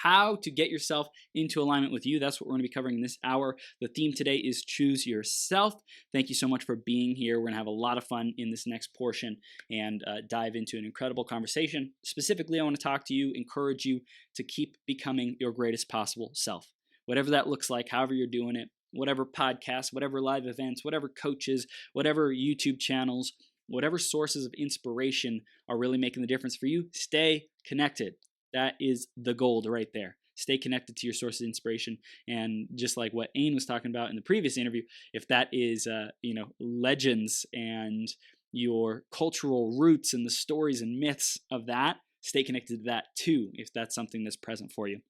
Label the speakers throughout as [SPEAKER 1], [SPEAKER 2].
[SPEAKER 1] how to get yourself into alignment with you. That's what we're going to be covering in this hour. The theme today is choose yourself. Thank you so much for being here. We're going to have a lot of fun in this next portion and dive into an incredible conversation. Specifically, I want to talk to you, encourage you to keep becoming your greatest possible self. Whatever that looks like, however you're doing it, whatever podcasts, whatever live events, whatever coaches, whatever YouTube channels, whatever sources of inspiration are really making the difference for you, stay connected. That is the gold right there. Stay connected to your source of inspiration. And just like what Ain was talking about in the previous interview, if that is, legends and your cultural roots and the stories and myths of that, stay connected to that too, if that's something that's present for you.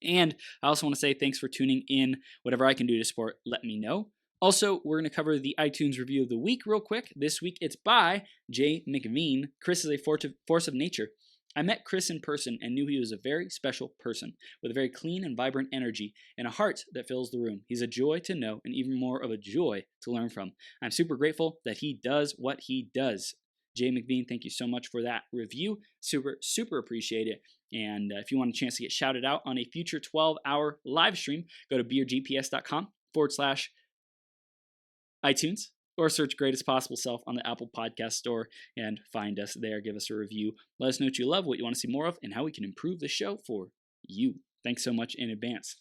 [SPEAKER 1] And I also want to say thanks for tuning in. Whatever I can do to support, let me know. Also, we're going to cover the iTunes review of the week real quick. This week, it's by Jay McVean. Chris is a force of nature. I met Chris in person and knew he was a very special person with a very clean and vibrant energy and a heart that fills the room. He's a joy to know and even more of a joy to learn from. I'm super grateful that he does what he does. Jay McVean, thank you so much for that review. Super, super appreciate it. And if you want a chance to get shouted out on a future 12-hour live stream, go to beyourgps.com/iTunes or search Greatest Possible Self on the Apple Podcast Store and find us there. Give us a review. Let us know what you love, what you want to see more of, and how we can improve the show for you. Thanks so much in advance.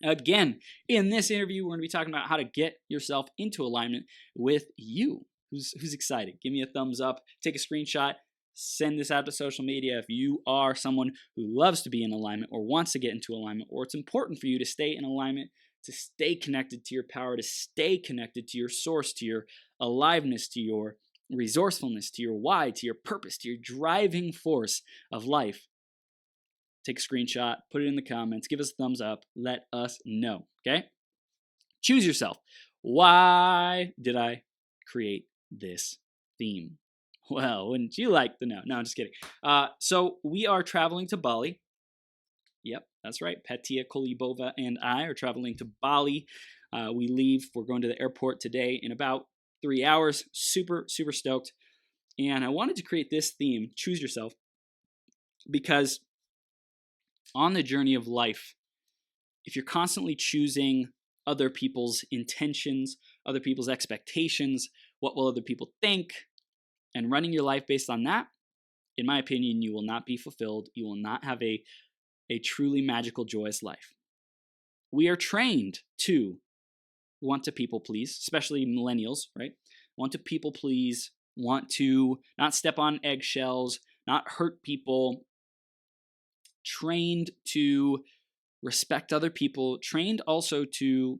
[SPEAKER 1] Again, in this interview, we're going to be talking about how to get yourself into alignment with you. Who's excited? Give me a thumbs up. Take a screenshot. Send this out to social media if you are someone who loves to be in alignment or wants to get into alignment, or it's important for you to stay in alignment, to stay connected to your power, to stay connected to your source, to your aliveness, to your resourcefulness, to your why, to your purpose, to your driving force of life. Take a screenshot, put it in the comments, give us a thumbs up, let us know, okay? Choose yourself. Why did I create this theme? Well, wouldn't you like to know? No, I'm just kidding. So we are traveling to Bali. Yep, that's right. Petia Kolibova and I are traveling to Bali. We're going to the airport today in about 3 hours. Super, super stoked. And I wanted to create this theme, choose yourself, because on the journey of life, if you're constantly choosing other people's intentions, other people's expectations, what will other people think, and running your life based on that, in my opinion, you will not be fulfilled. You will not have a truly magical, joyous life. We are trained to want to people please, especially millennials, right? Want to people please, want to not step on eggshells, not hurt people, trained to respect other people, trained also to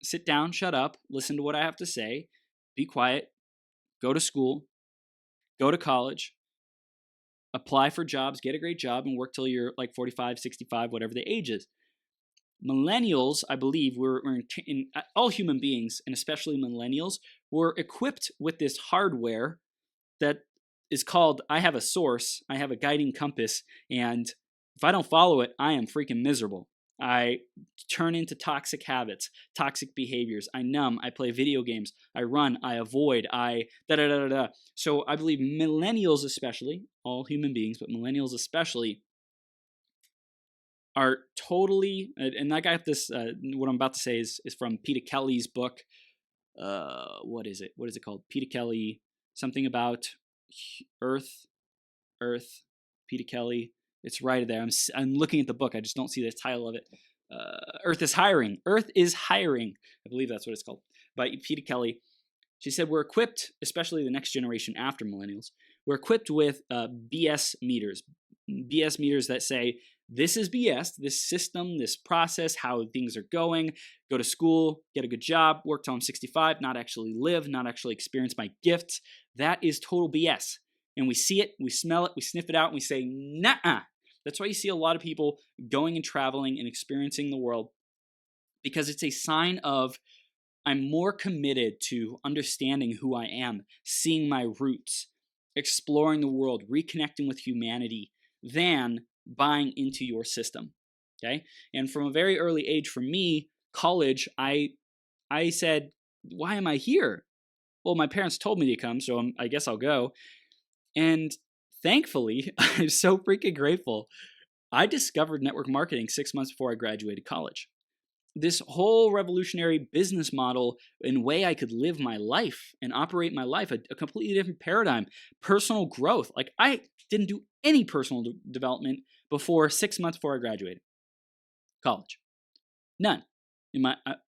[SPEAKER 1] sit down, shut up, listen to what I have to say, be quiet, go to school, go to college, apply for jobs, get a great job, and work till you're 45, 65, whatever the age is. Millennials, I believe, all human beings, and especially millennials, were equipped with this hardware that is called, I have a source, I have a guiding compass, and if I don't follow it, I am freaking miserable. I turn into toxic habits, toxic behaviors. I numb, I play video games, I run, I avoid, So I believe millennials especially, all human beings, but millennials especially, are totally, and I got this, what I'm about to say is from Peter Kelly's book. What is it? What is it called? Peter Kelly, something about Earth, Peter Kelly. It's right there. I'm looking at the book. I just don't see the title of it. Earth is Hiring. Earth is Hiring. I believe that's what it's called. By Peter Kelly. She said, we're equipped, especially the next generation after millennials, we're equipped with BS meters. BS meters that say, this is BS, this system, this process, how things are going, go to school, get a good job, work till I'm 65, not actually live, not actually experience my gifts. That is total BS. And we see it, we smell it, we sniff it out, and we say, nah. That's why you see a lot of people going and traveling and experiencing the world, because it's a sign of I'm more committed to understanding who I am, seeing my roots, exploring the world, reconnecting with humanity, than buying into your system, okay? And from a very early age, for me, college, I said, why am I here? Well, my parents told me to come, so I guess I'll go. And thankfully, I'm so freaking grateful. I discovered network marketing 6 months before I graduated college. This whole revolutionary business model and way I could live my life and operate my life, a completely different paradigm, personal growth. Like I didn't do any personal development before 6 months before I graduated college. None.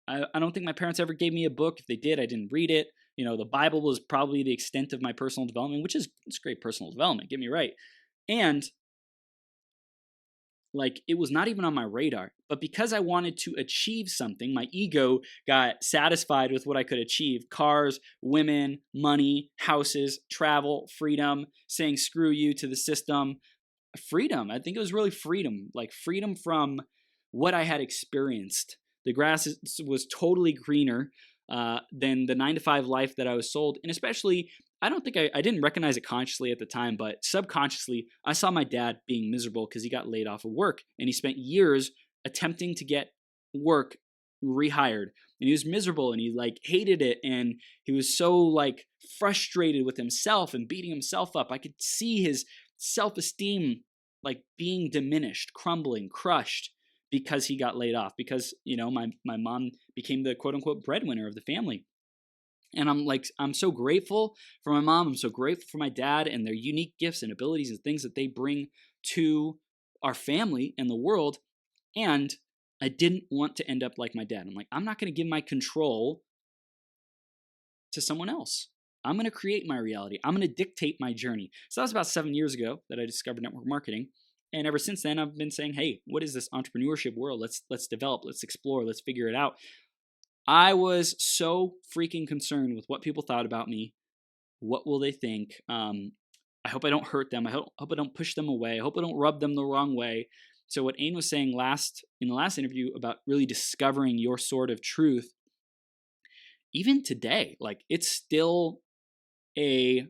[SPEAKER 1] I don't think my parents ever gave me a book. If they did, I didn't read it. The Bible was probably the extent of my personal development, which is it's great personal development, get me right. And like it was not even on my radar. But because I wanted to achieve something, my ego got satisfied with what I could achieve: cars, women, money, houses, travel, freedom, saying screw you to the system. Freedom. I think it was really freedom, like freedom from what I had experienced. The grass was totally greener than the 9 to 5 life that I was sold. And especially, I don't think I didn't recognize it consciously at the time, but subconsciously, I saw my dad being miserable because he got laid off of work and he spent years attempting to get work rehired. And he was miserable and he like hated it. And he was so like frustrated with himself and beating himself up. I could see his self-esteem like being diminished, crumbling, crushed because he got laid off, because my mom became the quote unquote breadwinner of the family. And I'm so grateful for my mom. I'm so grateful for my dad and their unique gifts and abilities and things that they bring to our family and the world. And I didn't want to end up like my dad. I'm like, I'm not going to give my control to someone else. I'm going to create my reality. I'm going to dictate my journey. So that was about 7 years ago that I discovered network marketing. And ever since then, I've been saying, hey, what is this entrepreneurship world? Let's develop, let's explore, let's figure it out. I was so freaking concerned with what people thought about me. What will they think? I hope I don't hurt them. I hope I don't push them away. I hope I don't rub them the wrong way. So what Ain was saying in the last interview about really discovering your sort of truth, even today, like it's still a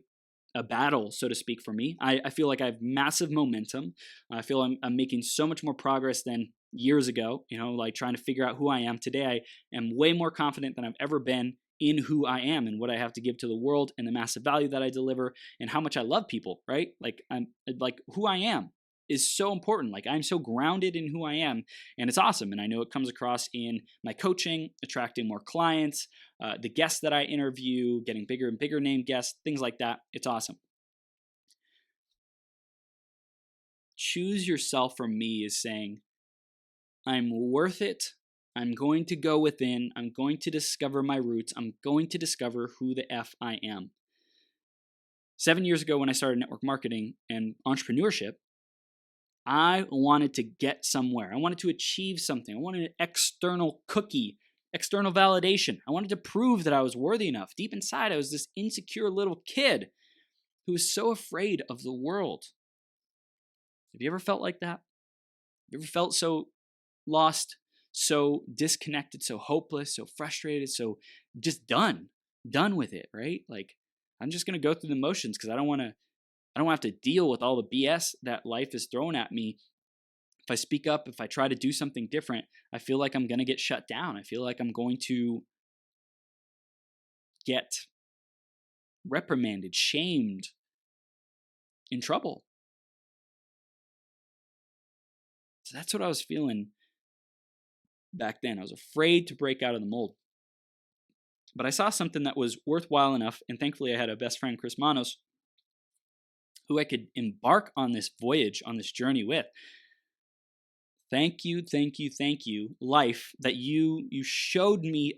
[SPEAKER 1] battle, so to speak, for me. I feel like I have massive momentum. I feel I'm making so much more progress than years ago, like trying to figure out who I am. Today, I am way more confident than I've ever been in who I am and what I have to give to the world and the massive value that I deliver and how much I love people, right? Like I'm like who I am is so important. Like I'm so grounded in who I am, and it's awesome. And I know it comes across in my coaching, attracting more clients, the guests that I interview, getting bigger and bigger name guests, things like that. It's awesome. Choose yourself for me is saying, I'm worth it. I'm going to go within. I'm going to discover my roots. I'm going to discover who the F I am. 7 years ago, when I started network marketing and entrepreneurship, I wanted to get somewhere. I wanted to achieve something. I wanted an external cookie, external validation. I wanted to prove that I was worthy enough. Deep inside, I was this insecure little kid who was so afraid of the world. Have you ever felt like that? Have you ever felt so lost, so disconnected, so hopeless, so frustrated, so just done with it, right? Like I'm just going to go through the motions because I don't want to have to deal with all the BS that life is throwing at me. If I speak up, if I try to do something different, I feel like I'm going to get shut down. I feel like I'm going to get reprimanded, shamed, in trouble. So that's what I was feeling back then. I was afraid to break out of the mold. But I saw something that was worthwhile enough, and thankfully I had a best friend, Chris Manos, who I could embark on this voyage, on this journey with. Thank you, life, that you showed me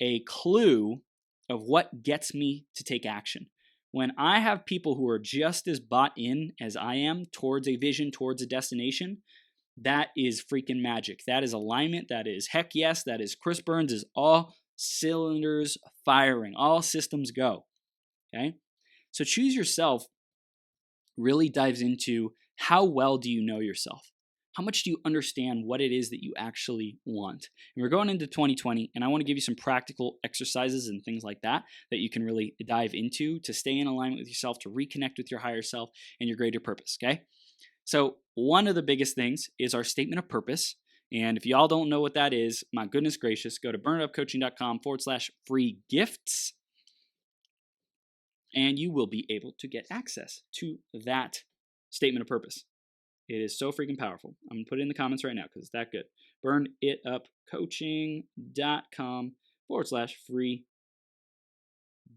[SPEAKER 1] a clue of what gets me to take action. When I have people who are just as bought in as I am towards a vision, towards a destination, that is freaking magic. That is alignment. That is heck yes. That is Chris Burns is all cylinders firing, all systems go. Okay? So choose yourself really dives into how well do you know yourself? How much do you understand what it is that you actually want? And we're going into 2020, and I want to give you some practical exercises and things like that that you can really dive into to stay in alignment with yourself, to reconnect with your higher self and your greater purpose, okay? So one of the biggest things is our statement of purpose. And if y'all don't know what that is, my goodness gracious, go to burnitupcoaching.com/free gifts, and you will be able to get access to that statement of purpose. It is so freaking powerful. I'm going to put it in the comments right now because it's that good. burnitupcoaching.com/free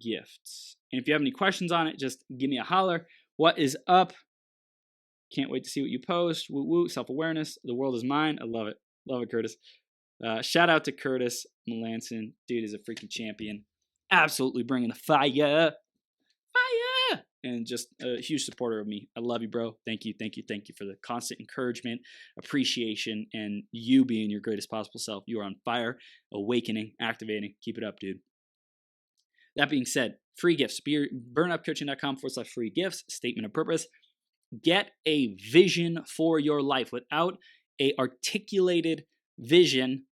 [SPEAKER 1] gifts. And if you have any questions on it, just give me a holler. What is up? Can't wait to see what you post. Woo woo, self-awareness. The world is mine. I love it. Love it, Curtis. Shout out to Curtis Melanson. Dude is a freaking champion. Absolutely bringing the fire. Fire! And just a huge supporter of me. I love you, bro. Thank you, thank you, thank you for the constant encouragement, appreciation, and you being your greatest possible self. You are on fire, awakening, activating. Keep it up, dude. That being said, free gifts. burnupcoaching.com/free gifts. Statement of purpose. Get a vision for your life. Without a articulated vision,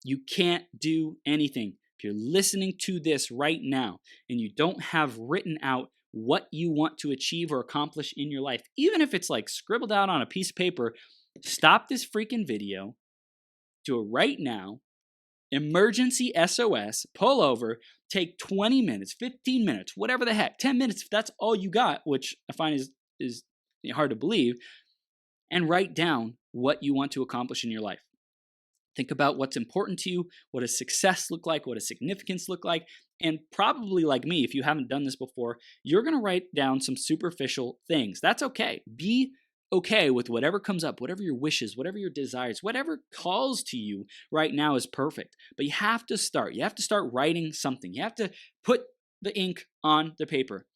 [SPEAKER 1] you can't do anything. If you're listening to this right now and you don't have written out what you want to achieve or accomplish in your life, even if it's like scribbled out on a piece of paper, stop this freaking video, do it right now, emergency SOS, pull over, take 20 minutes, 15 minutes, whatever the heck, 10 minutes if that's all you got, which I find is hard to believe, and write down what you want to accomplish in your life. Think about what's important to you, what does success look like, what does significance look like, and probably like me, if you haven't done this before, you're going to write down some superficial things. That's okay. Be okay with whatever comes up, whatever your wishes, whatever your desires, whatever calls to you right now is perfect. But you have to start. You have to start writing something. You have to put the ink on the paper.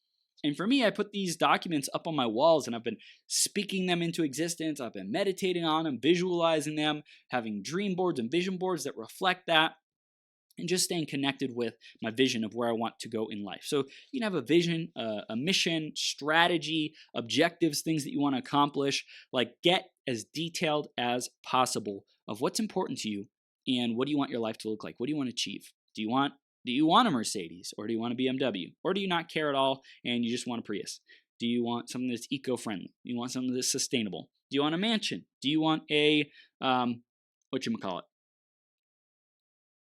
[SPEAKER 1] And for me, I put these documents up on my walls and I've been speaking them into existence. I've been meditating on them, visualizing them, having dream boards and vision boards that reflect that, and just staying connected with my vision of where I want to go in life. So you can have a vision, a mission, strategy, objectives, things that you want to accomplish. Like, get as detailed as possible of what's important to you and what do you want your life to look like? What do you want to achieve? Do you want a Mercedes, or do you want a BMW, or do you not care at all and you just want a Prius? Do you want something that's eco-friendly? Do you want something that's sustainable? Do you want a mansion? Do you want a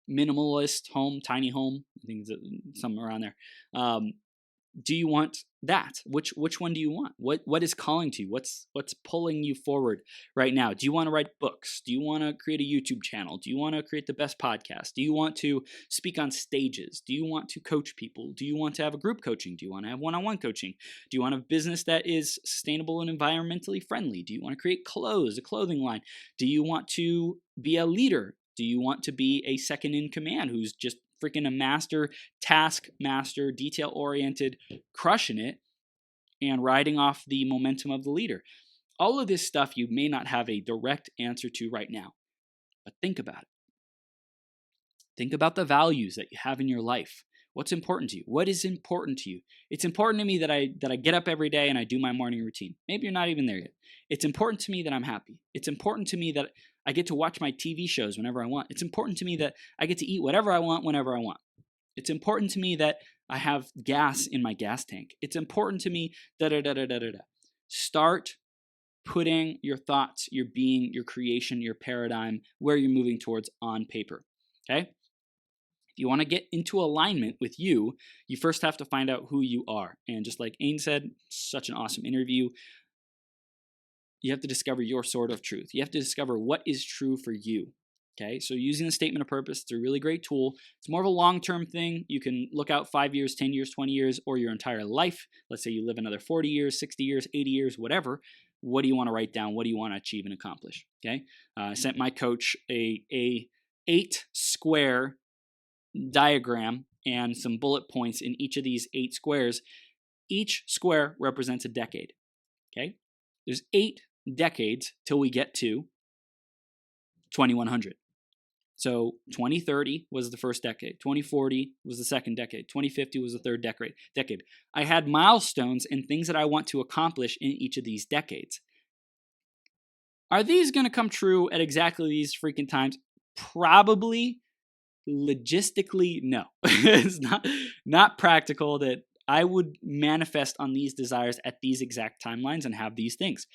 [SPEAKER 1] minimalist home, tiny home? I think something around there. Do you want that? Which one do you want? What is calling to you? What's pulling you forward right now? Do you want to write books? Do you want to create a YouTube channel? Do you want to create the best podcast? Do you want to speak on stages? Do you want to coach people? Do you want to have a group coaching? Do you want to have one-on-one coaching? Do you want a business that is sustainable and environmentally friendly? Do you want to create a clothing line? Do you want to be a leader? Do you want to be a second in command who's just freaking a master, task master, detail-oriented, crushing it, and riding off the momentum of the leader? All of this stuff you may not have a direct answer to right now, but think about it. Think about the values that you have in your life. What's important to you? What is important to you? It's important to me that I get up every day and I do my morning routine. Maybe you're not even there yet. It's important to me that I'm happy. It's important to me that I get to watch my TV shows whenever I want. It's important to me that I get to eat whatever I want whenever I want. It's important to me that I have gas in my gas tank. It's important to me da-da-da-da-da-da-da. Start putting your thoughts, your being, your creation, your paradigm, where you're moving towards on paper, okay? If you want to get into alignment with you, you first have to find out who you are. And just like Ain said, such an awesome interview, you have to discover your sword of truth. You have to discover what is true for you. Okay, so using the statement of purpose, it's a really great tool. It's more of a long-term thing. You can look out 5 years, 10 years, 20 years, or your entire life. Let's say you live another 40 years, 60 years, 80 years, whatever. What do you want to write down? What do you want to achieve and accomplish? Okay, I sent my coach a 8-square diagram and some bullet points in each of these 8 squares. Each square represents a decade. Okay, there's 8 decades till we get to 2100. So 2030 was the first decade. 2040 was the second decade. 2050 was the third decade. I had milestones and things that I want to accomplish in each of these decades. Are these going to come true at exactly these freaking times? Probably. Logistically, no. It's not practical that I would manifest on these desires at these exact timelines and have these things.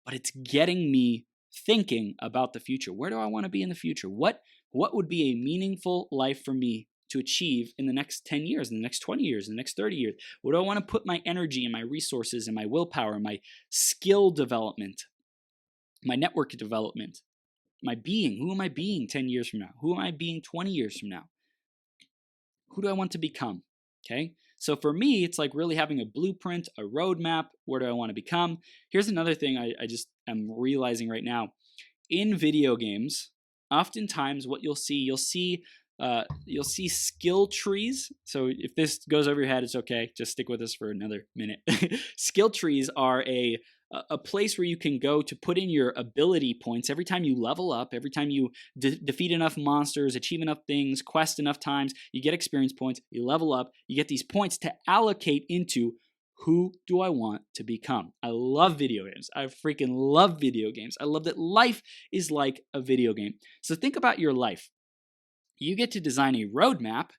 [SPEAKER 1] But it's getting me thinking about the future. Where do I want to be in the future? What would be a meaningful life for me to achieve in the next 10 years, in the next 20 years, in the next 30 years? Where do I want to put my energy and my resources and my willpower and my skill development? my network development, my being. Who am I being 10 years from now? Who am I being 20 years from now? Who do I want to become? Okay. So for me, it's like really having a blueprint, a roadmap. Where do I want to become? Here's another thing I just am realizing right now. In video games, oftentimes what you'll see skill trees. So if this goes over your head, it's okay. Just stick with us for another minute. Skill trees are a place where you can go to put in your ability points every time you level up, every time you defeat enough monsters, achieve enough things, quest enough times, you get experience points, you level up, you get these points to allocate into who do I want to become. I love video games. I freaking love video games. I love that life is like a video game. So think about your life. You get to design a roadmap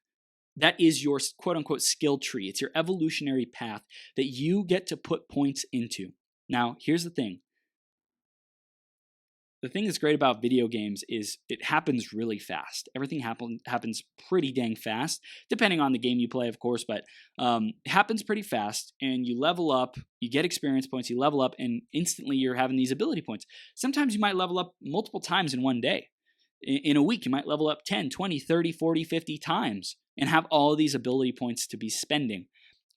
[SPEAKER 1] that is your quote unquote skill tree. It's your evolutionary path that you get to put points into. Now, here's the thing. The thing that's great about video games is it happens really fast. Everything happens pretty dang fast, depending on the game you play, of course, but it happens pretty fast, and you level up, you get experience points, you level up, and instantly you're having these ability points. Sometimes you might level up multiple times in one day. In a week, you might level up 10, 20, 30, 40, 50 times and have all these ability points to be spending.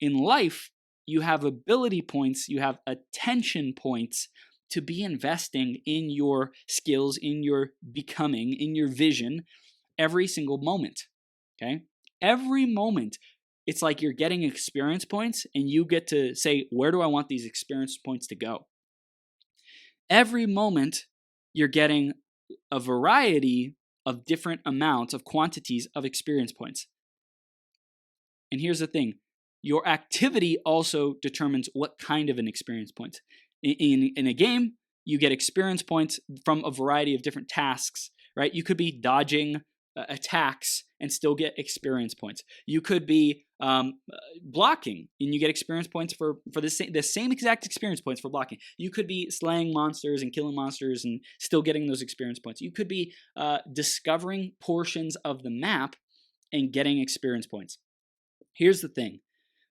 [SPEAKER 1] In life, you have ability points, you have attention points to be investing in your skills, in your becoming, in your vision every single moment, okay? Every moment, it's like you're getting experience points and you get to say, where do I want these experience points to go? Every moment, you're getting a variety of different amounts of quantities of experience points. And here's the thing. Your activity also determines what kind of an experience point. In a game, you get experience points from a variety of different tasks, right? You could be dodging attacks and still get experience points. You could be blocking, and you get experience points for the same exact experience points for blocking. You could be slaying monsters and killing monsters and still getting those experience points. You could be discovering portions of the map and getting experience points. Here's the thing.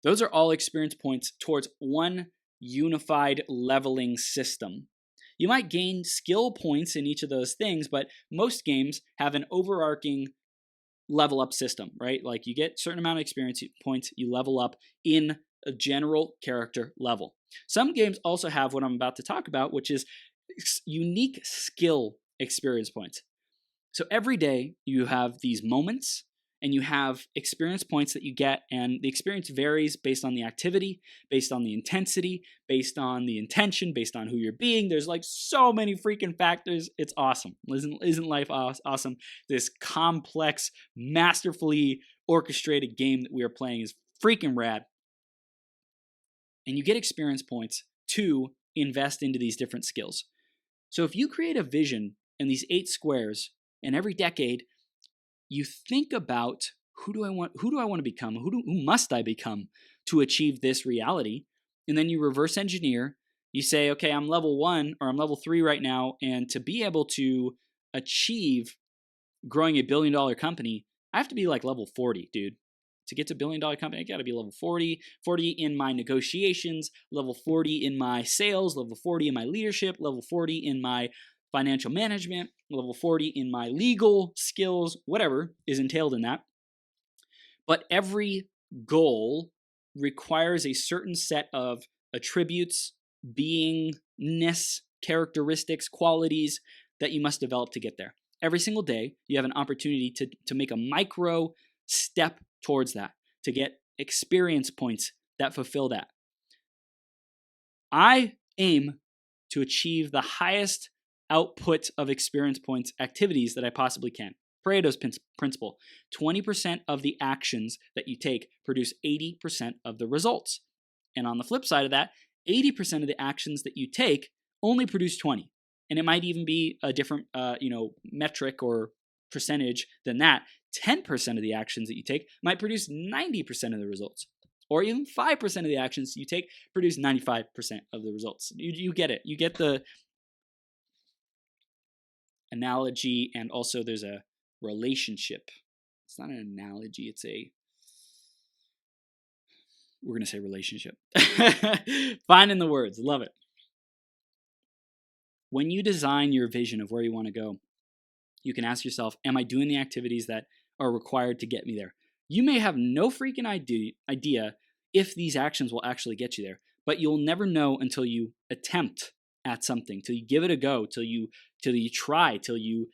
[SPEAKER 1] Those are all experience points towards one unified leveling system. You might gain skill points in each of those things, but most games have an overarching level up system, right? Like you get a certain amount of experience points, you level up in a general character level. Some games also have what I'm about to talk about, which is unique skill experience points. So every day you have these moments and you have experience points that you get, and the experience varies based on the activity, based on the intensity, based on the intention, based on who you're being. There's like so many freaking factors. It's awesome. Isn't life awesome? This complex, masterfully orchestrated game that we are playing is freaking rad. And you get experience points to invest into these different skills. So if you create a vision in these 8 squares, and every decade you think about who do I want to become? Who must I become to achieve this reality? And then you reverse engineer. You say, okay, I'm level 1 or I'm level 3 right now, and to be able to achieve growing $1 billion company, I have to be like level 40, dude. To get to $1 billion company, I got to be level 40 in my negotiations, level 40 in my sales, level 40 in my leadership, level 40 in my financial management, level 40 in my legal skills, whatever is entailed in that. But every goal requires a certain set of attributes, beingness, characteristics, qualities that you must develop to get there. Every single day, you have an opportunity to make a micro step towards that, to get experience points that fulfill that. I aim to achieve the highest output of experience points activities that I possibly can. Pareto's principle. 20% of the actions that you take produce 80% of the results. And on the flip side of that, 80% of the actions that you take only produce 20. And it might even be a different metric or percentage than that. 10% of the actions that you take might produce 90% of the results. Or even 5% of the actions you take produce 95% of the results. You get it. You get the analogy, and also there's a relationship. It's not an analogy, we're going to say relationship. Finding the words, love it. when you design your vision of where you want to go, you can ask yourself, am I doing the activities that are required to get me there? You may have no freaking idea if these actions will actually get you there, but you'll never know until you attempt at something, till you give it a go, till you try, till you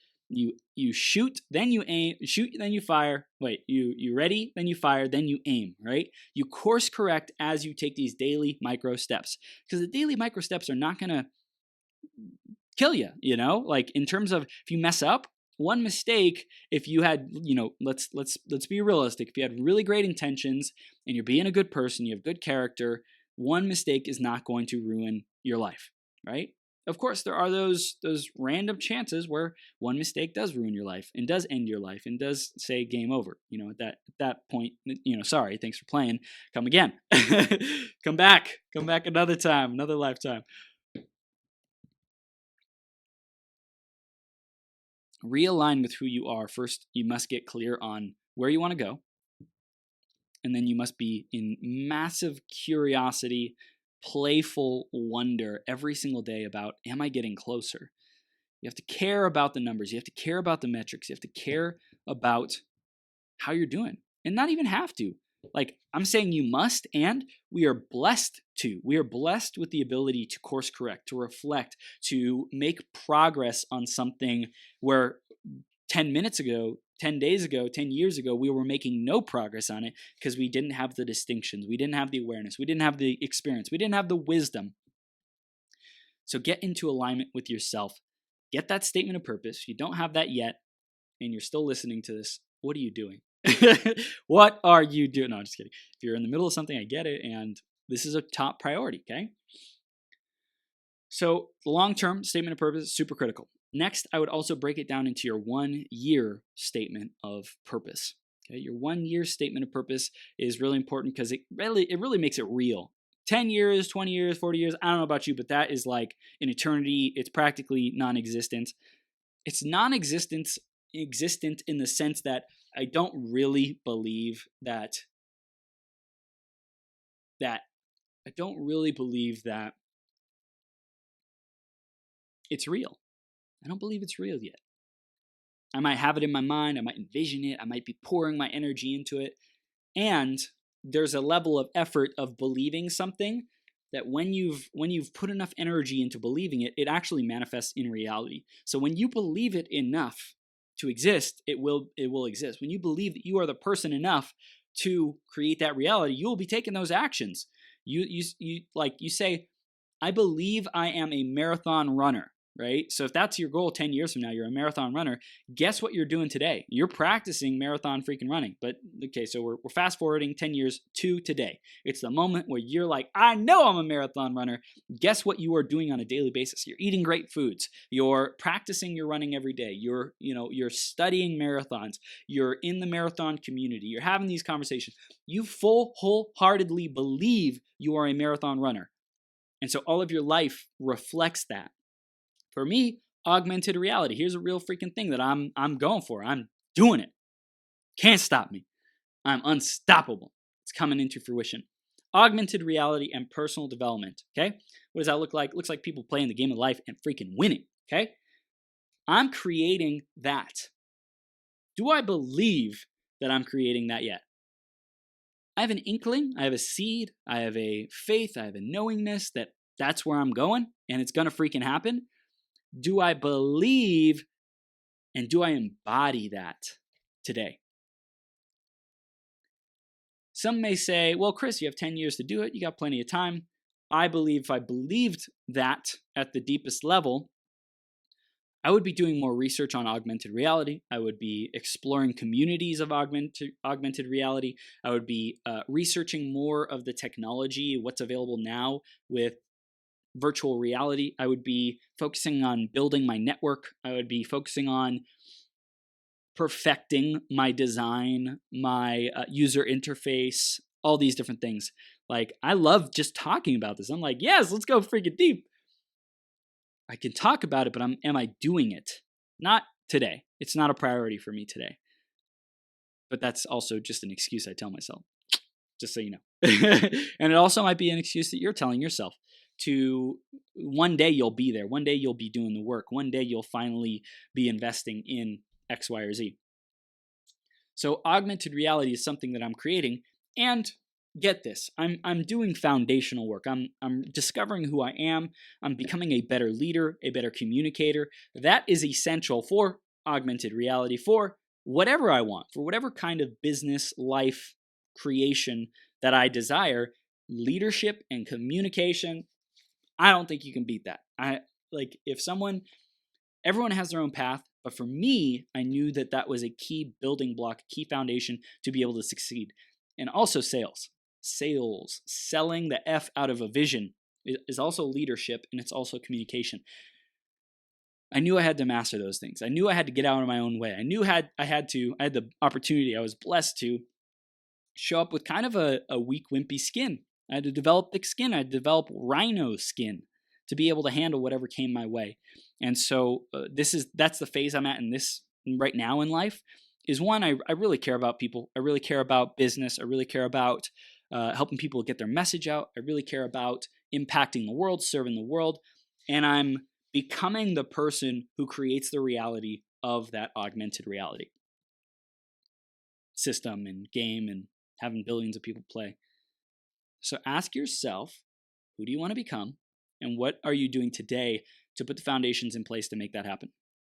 [SPEAKER 1] shoot, then you aim, shoot, then you fire. Wait, you ready, then you fire, then you aim, right? You course correct as you take these daily micro steps, because the daily micro steps are not going to kill you, like in terms of if you mess up, one mistake, if you had, let's be realistic. If you had really great intentions and you're being a good person, you have good character, one mistake is not going to ruin your life, right? Of course, there are those random chances where one mistake does ruin your life and does end your life and does say game over. At that point, sorry, thanks for playing. Come again. Come back another time, another lifetime. Realign with who you are. First, you must get clear on where you want to go. And then you must be in massive curiosity, playful wonder every single day about, am I getting closer? You have to care about the numbers. You have to care about the metrics. You have to care about how you're doing. And not even have to. Like, I'm saying you must, and we are blessed to. We are blessed with the ability to course correct, to reflect, to make progress on something where 10 minutes ago, 10 days ago, 10 years ago, we were making no progress on it because we didn't have the distinctions. We didn't have the awareness. We didn't have the experience. We didn't have the wisdom. So get into alignment with yourself. Get that statement of purpose. If you don't have that yet, and you're still listening to this, what are you doing? What are you doing? No, I'm just kidding. If you're in the middle of something, I get it. And this is a top priority, okay? So the long-term statement of purpose is super critical. Next, I would also break it down into your 1 year statement of purpose. Okay, your 1 year statement of purpose is really important because it really makes it real. 10 years, 20 years, 40 years, I don't know about you, but that is like an eternity. It's practically non-existent. It's non-existent in the sense that I don't really believe that it's real. I don't believe it's real yet. I might have it in my mind. I might envision it. I might be pouring my energy into it. And there's a level of effort of believing something that when you've put enough energy into believing it, it actually manifests in reality. So when you believe it enough to exist, it will exist. When you believe that you are the person enough to create that reality, you will be taking those actions. You say, I believe I am a marathon runner, right? So if that's your goal 10 years from now, you're a marathon runner, guess what you're doing today? You're practicing marathon freaking running. But okay, so we're fast forwarding 10 years to today. It's the moment where you're like, I know I'm a marathon runner. Guess what you are doing on a daily basis? You're eating great foods. You're practicing your running every day. You're studying marathons. You're in the marathon community. You're having these conversations. You wholeheartedly believe you are a marathon runner. And so all of your life reflects that. For me, augmented reality. Here's a real freaking thing that I'm going for. I'm doing it. Can't stop me. I'm unstoppable. It's coming into fruition. Augmented reality and personal development. Okay? What does that look like? It looks like people playing the game of life and freaking winning. Okay? I'm creating that. Do I believe that I'm creating that yet? I have an inkling. I have a seed. I have a faith. I have a knowingness that that's where I'm going and it's going to freaking happen. Do I believe and do I embody that today? Some may say, well, Chris, you have 10 years to do it. You got plenty of time. I believe if I believed that at the deepest level, I would be doing more research on augmented reality. I would be exploring communities of augmented reality. I would be researching more of the technology, what's available now with virtual reality. I would be focusing on building my network. I would be focusing on perfecting my design, my user interface, all these different things. Like, I love just talking about this. I'm like, yes, let's go freaking deep. I can talk about it, but am I doing it? Not today. It's not a priority for me today. But that's also just an excuse I tell myself, just so you know. And it also might be an excuse that you're telling yourself to one day you'll be there. One day you'll be doing the work. One day you'll finally be investing in X, Y, or Z. So augmented reality is something that I'm creating, and get this, I'm doing foundational work. I'm discovering who I am. I'm becoming a better leader, a better communicator. That is essential for augmented reality, for whatever I want, for whatever kind of business, life, creation that I desire. Leadership and communication, I don't think you can beat that. Everyone has their own path, but for me, I knew that that was a key building block, key foundation to be able to succeed. And also sales. Selling the F out of a vision is also leadership, and it's also communication. I knew I had to master those things. I knew I had to get out of my own way. I knew I had the opportunity, I was blessed to show up with kind of a weak, wimpy skin. I had to develop thick skin. I had to develop rhino skin to be able to handle whatever came my way. And so that's the phase I'm at in this right now in life. Is one, I really care about people. I really care about business. I really care about helping people get their message out. I really care about impacting the world, serving the world. And I'm becoming the person who creates the reality of that augmented reality system and game and having billions of people play. So ask yourself, who do you want to become? And what are you doing today to put the foundations in place to make that happen?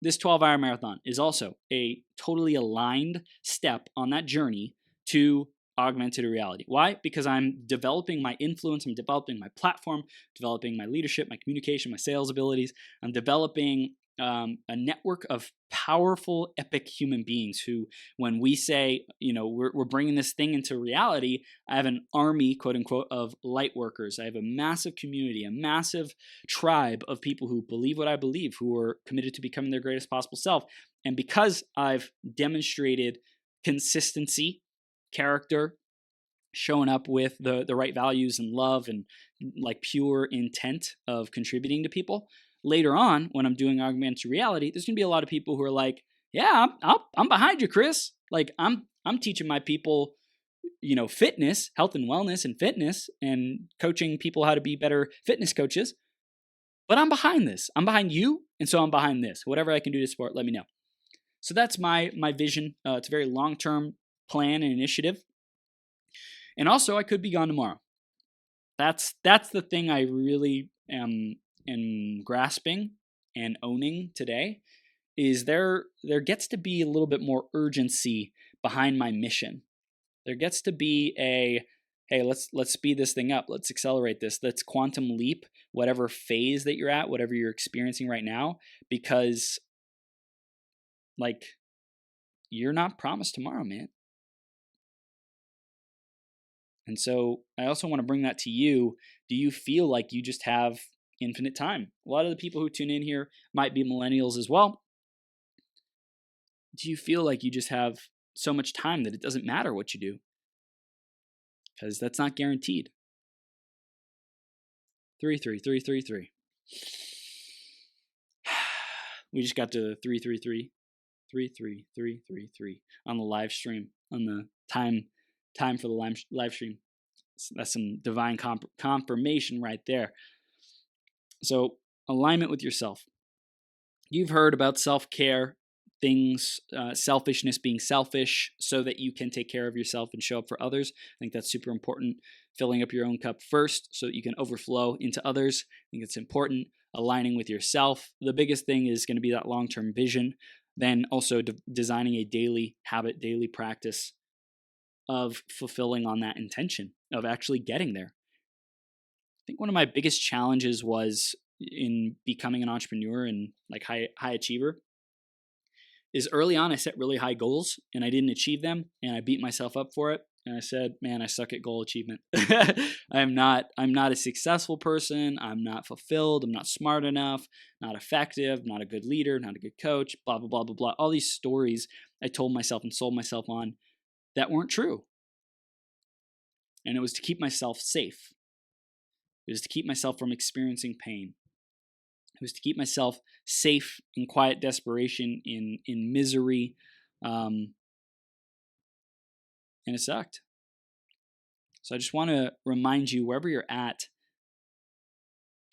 [SPEAKER 1] This 12-hour marathon is also a totally aligned step on that journey to augmented reality. Why? Because I'm developing my influence, I'm developing my platform, developing my leadership, my communication, my sales abilities. I'm developing a network of powerful, epic human beings who, when we say, we're bringing this thing into reality, I have an army, quote unquote, of light workers. I have a massive community, a massive tribe of people who believe what I believe, who are committed to becoming their greatest possible self. And because I've demonstrated consistency, character, showing up with the right values and love and like pure intent of contributing to people, later on, when I'm doing augmented reality, there's going to be a lot of people who are like, yeah, I'm behind you, Chris. Like I'm teaching my people, fitness, health and wellness and fitness, and coaching people how to be better fitness coaches. But I'm behind this. I'm behind you. And so I'm behind this. Whatever I can do to support, let me know. So that's my vision. It's a very long-term plan and initiative. And also, I could be gone tomorrow. That's the thing I really am grasping and owning today. Is there gets to be a little bit more urgency behind my mission. There gets to be hey, let's speed this thing up. Let's accelerate this. Let's quantum leap whatever phase that you're at, whatever you're experiencing right now, because you're not promised tomorrow, man. And so I also want to bring that to you. Do you feel like you just have infinite time? A lot of the people who tune in here might be millennials as well. Do you feel like you just have so much time that it doesn't matter what you do? Because that's not guaranteed. 33333. We just got to 333. 33333 on the live stream, on the time for the live stream. So that's some divine confirmation right there. So alignment with yourself. You've heard about self-care things, selfishness, being selfish so that you can take care of yourself and show up for others. I think that's super important. Filling up your own cup first so that you can overflow into others. I think it's important. Aligning with yourself. The biggest thing is going to be that long-term vision. Then also designing a daily habit, daily practice of fulfilling on that intention, of actually getting there. I think one of my biggest challenges was in becoming an entrepreneur and high achiever is early on I set really high goals and I didn't achieve them and I beat myself up for it. And I said, man, I suck at goal achievement. I'm not a successful person. I'm not fulfilled. I'm not smart enough, not effective, not a good leader, not a good coach, blah, blah, blah, blah, blah. All these stories I told myself and sold myself on that weren't true. And it was to keep myself safe. It was to keep myself from experiencing pain. It was to keep myself safe in quiet desperation, in misery. And it sucked. So I just want to remind you, wherever you're at,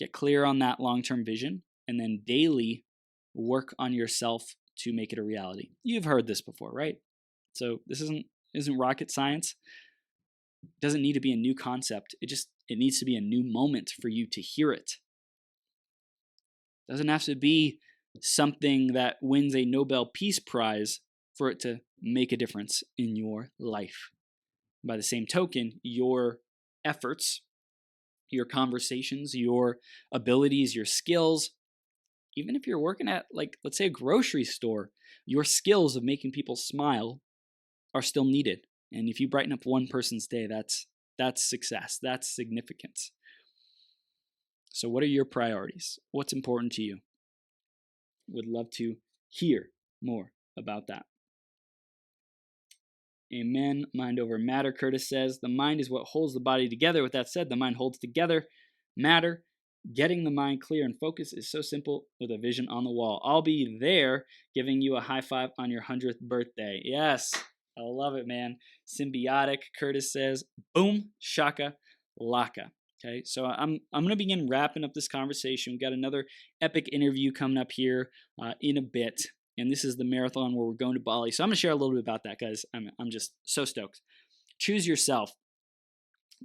[SPEAKER 1] Get clear on that long-term vision, and then daily work on yourself to make it a reality. You've heard this before, right? So this isn't rocket science. It doesn't need to be a new concept. It needs to be a new moment for you to hear it. It doesn't have to be something that wins a Nobel Peace Prize for it to make a difference in your life. By the same token, your efforts, your conversations, your abilities, your skills, even if you're working at, like, let's say a grocery store, your skills of making people smile are still needed. And if you brighten up one person's day, that's success. That's significance. So what are your priorities? What's important to you? Would love to hear more about that. Amen. Mind over matter, Curtis says. The mind is what holds the body together. With that said, the mind holds together matter. Getting the mind clear and focused is so simple with a vision on the wall. I'll be there giving you a high five on your 100th birthday. Yes, I love it, man. Symbiotic, Curtis says. Boom, shaka, laka. Okay, so I'm going to begin wrapping up this conversation. We've got another epic interview coming up here in a bit. And this is the marathon where we're going to Bali. So I'm going to share a little bit about that, guys. I'm just so stoked. Choose yourself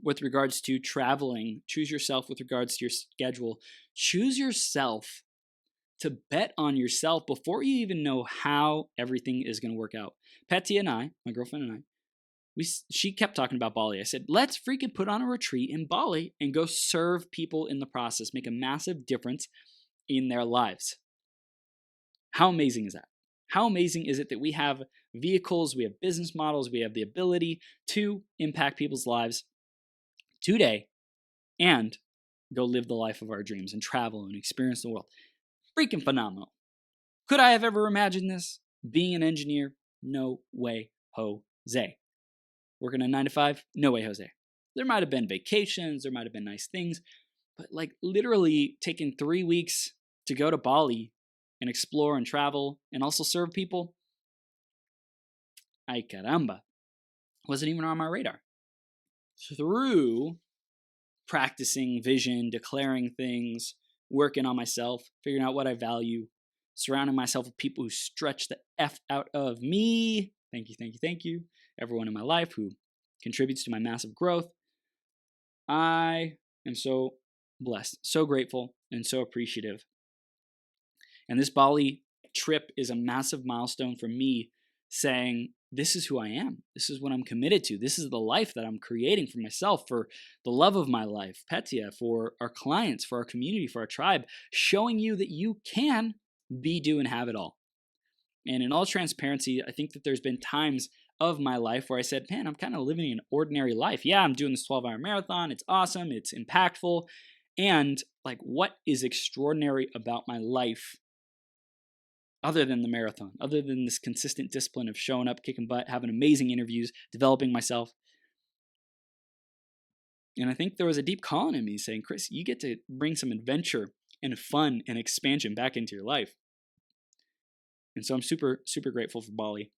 [SPEAKER 1] with regards to traveling. Choose yourself with regards to your schedule. Choose yourself to bet on yourself before you even know how everything is going to work out. Petty and I, my girlfriend and I, she kept talking about Bali. I said, let's freaking put on a retreat in Bali and go serve people in the process, make a massive difference in their lives. How amazing is that? How amazing is it that we have vehicles, we have business models, we have the ability to impact people's lives today and go live the life of our dreams and travel and experience the world? Freaking phenomenal. Could I have ever imagined this? Being an engineer? No way, Jose. Working a 9 to 5? No way, Jose. There might have been vacations, there might have been nice things, but like literally taking 3 weeks to go to Bali and explore and travel and also serve people, ay caramba, wasn't even on my radar. Through practicing vision, declaring things, working on myself, figuring out what I value, surrounding myself with people who stretch the F out of me. Thank you, thank you, thank you. Everyone in my life who contributes to my massive growth. I am so blessed, so grateful, and so appreciative. And this Bali trip is a massive milestone for me, saying, this is who I am. This is what I'm committed to. This is the life that I'm creating for myself, for the love of my life, Petya, for our clients, for our community, for our tribe, showing you that you can be, do, and have it all. And in all transparency, I think that there's been times of my life where I said, man, I'm kind of living an ordinary life. Yeah, I'm doing this 12-hour marathon. It's awesome. It's impactful. And like, what is extraordinary about my life other than the marathon, other than this consistent discipline of showing up, kicking butt, having amazing interviews, developing myself? And I think there was a deep calling in me saying, Chris, you get to bring some adventure and fun and expansion back into your life. And so I'm super, super grateful for Bali.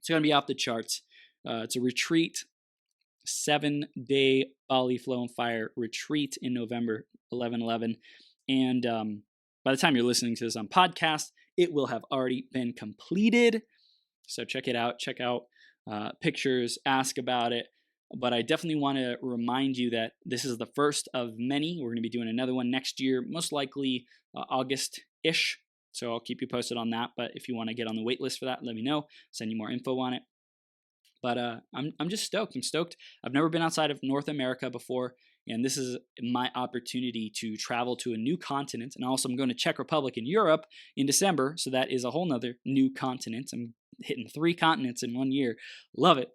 [SPEAKER 1] It's going to be off the charts. It's a retreat, 7-day Bali Flow and Fire retreat in November 11/11. And by the time you're listening to this on podcast, it will have already been completed. So check it out. Check out pictures, ask about it. But I definitely want to remind you that this is the first of many. We're going to be doing another one next year, most likely August-ish. So I'll keep you posted on that. But if you want to get on the wait list for that, let me know. Send you more info on it. But I'm just stoked. I'm stoked. I've never been outside of North America before, and this is my opportunity to travel to a new continent. And also I'm going to Czech Republic in Europe in December, so that is a whole nother new continent. I'm hitting 3 continents in 1 year. Love it.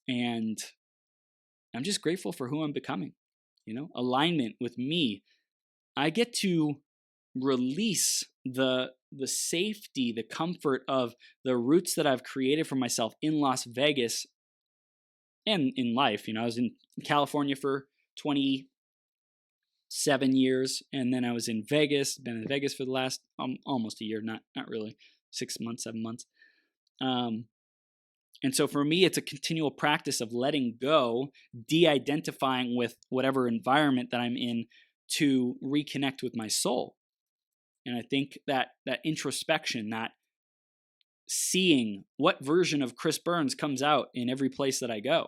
[SPEAKER 1] And I'm just grateful for who I'm becoming. You know, alignment with me. I get to release the safety, the comfort of the roots that I've created for myself in Las Vegas and in life. You know, I was in California for 27 years, and then I was in Vegas, been in Vegas for the last almost a year, not really, 6 months, 7 months. And so for me, it's a continual practice of letting go, de-identifying with whatever environment that I'm in to reconnect with my soul. And I think that introspection, that seeing what version of Chris Burns comes out in every place that I go.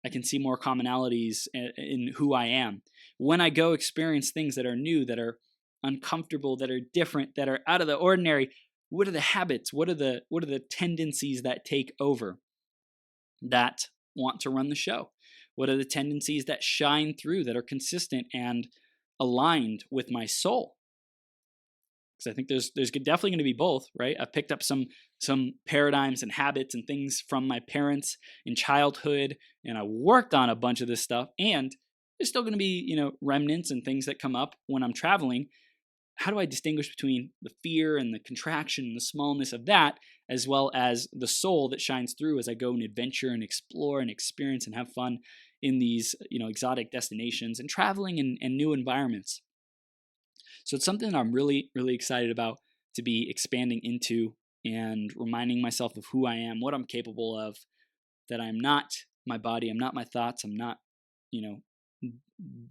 [SPEAKER 1] I can see more commonalities in who I am. When I go experience things that are new, that are uncomfortable, that are different, that are out of the ordinary, what are the habits? What are the tendencies that take over, that want to run the show? What are the tendencies that shine through, that are consistent and aligned with my soul? Because I think there's definitely going to be both, right? I've picked up some paradigms and habits and things from my parents in childhood, and I worked on a bunch of this stuff. And there's still going to be, remnants and things that come up when I'm traveling. How do I distinguish between the fear and the contraction and the smallness of that, as well as the soul that shines through as I go and adventure and explore and experience and have fun in these, exotic destinations and traveling and new environments? So it's something that I'm really, really excited about to be expanding into and reminding myself of who I am, what I'm capable of, that I'm not my body, I'm not my thoughts, I'm not,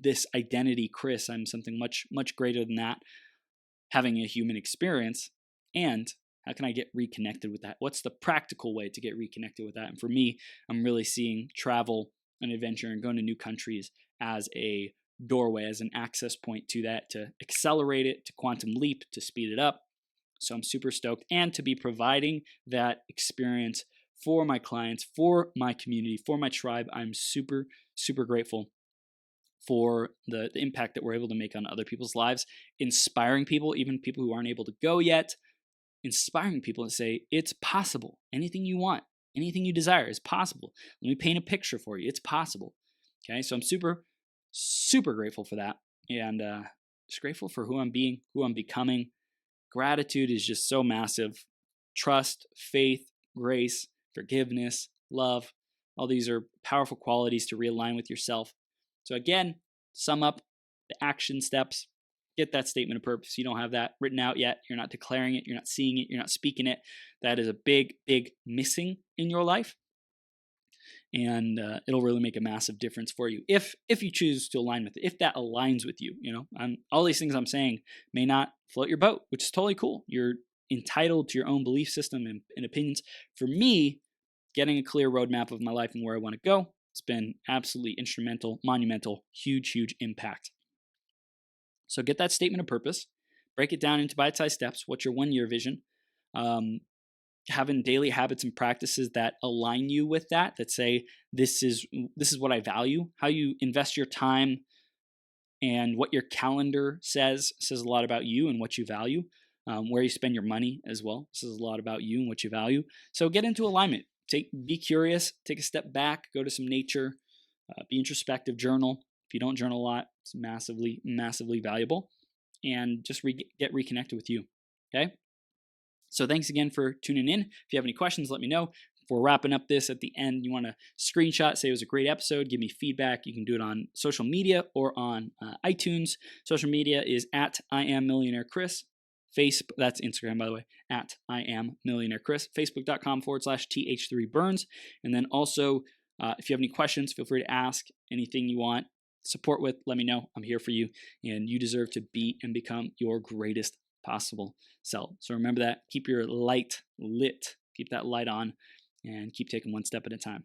[SPEAKER 1] this identity, Chris. I'm something much, much greater than that, having a human experience. And how can I get reconnected with that? What's the practical way to get reconnected with that? And for me, I'm really seeing travel and adventure and going to new countries as a doorway, as an access point to that, to accelerate it, to quantum leap, to speed it up. So I'm super stoked, and to be providing that experience for my clients, for my community, for my tribe. I'm super, super grateful for the impact that we're able to make on other people's lives, inspiring people, even people who aren't able to go yet, inspiring people to say, it's possible. Anything you want, anything you desire is possible. Let me paint a picture for you. It's possible. Okay, so I'm super, super grateful for that, and just grateful for who I'm being, who I'm becoming. Gratitude is just so massive. Trust, faith, grace, forgiveness, love, all these are powerful qualities to realign with yourself. So again, sum up the action steps. Get that statement of purpose. You don't have that written out yet. You're not declaring it. You're not seeing it. You're not speaking it. That is a big, big missing in your life. And it'll really make a massive difference for you if you choose to align with it, if that aligns with you. All these things I'm saying may not float your boat, which is totally cool. You're entitled to your own belief system and opinions. For me, getting a clear roadmap of my life and where I want to go, it's been absolutely instrumental, monumental, huge, huge impact. So get that statement of purpose, break it down into bite-sized steps. What's your 1-year vision? Having daily habits and practices that align you with that say, this is what I value. How you invest your time and what your calendar says a lot about you and what you value. Where you spend your money as well says a lot about you and what you value. So get into alignment. Be curious, take a step back, go to some nature, be introspective, journal. If you don't journal a lot, it's massively, massively valuable. And just get reconnected with you. Okay? So thanks again for tuning in. If you have any questions, let me know. If we're wrapping up this at the end, you want to screenshot, say it was a great episode, give me feedback. You can do it on social media or on iTunes. Social media is at I Am Millionaire Chris. Facebook, that's Instagram, by the way, at I Am Millionaire Chris. Facebook.com/TH3Burns. And then also, if you have any questions, feel free to ask anything you want support with. Let me know. I'm here for you, and you deserve to be and become your greatest possible self. So remember that. Keep your light lit. Keep that light on, and keep taking one step at a time.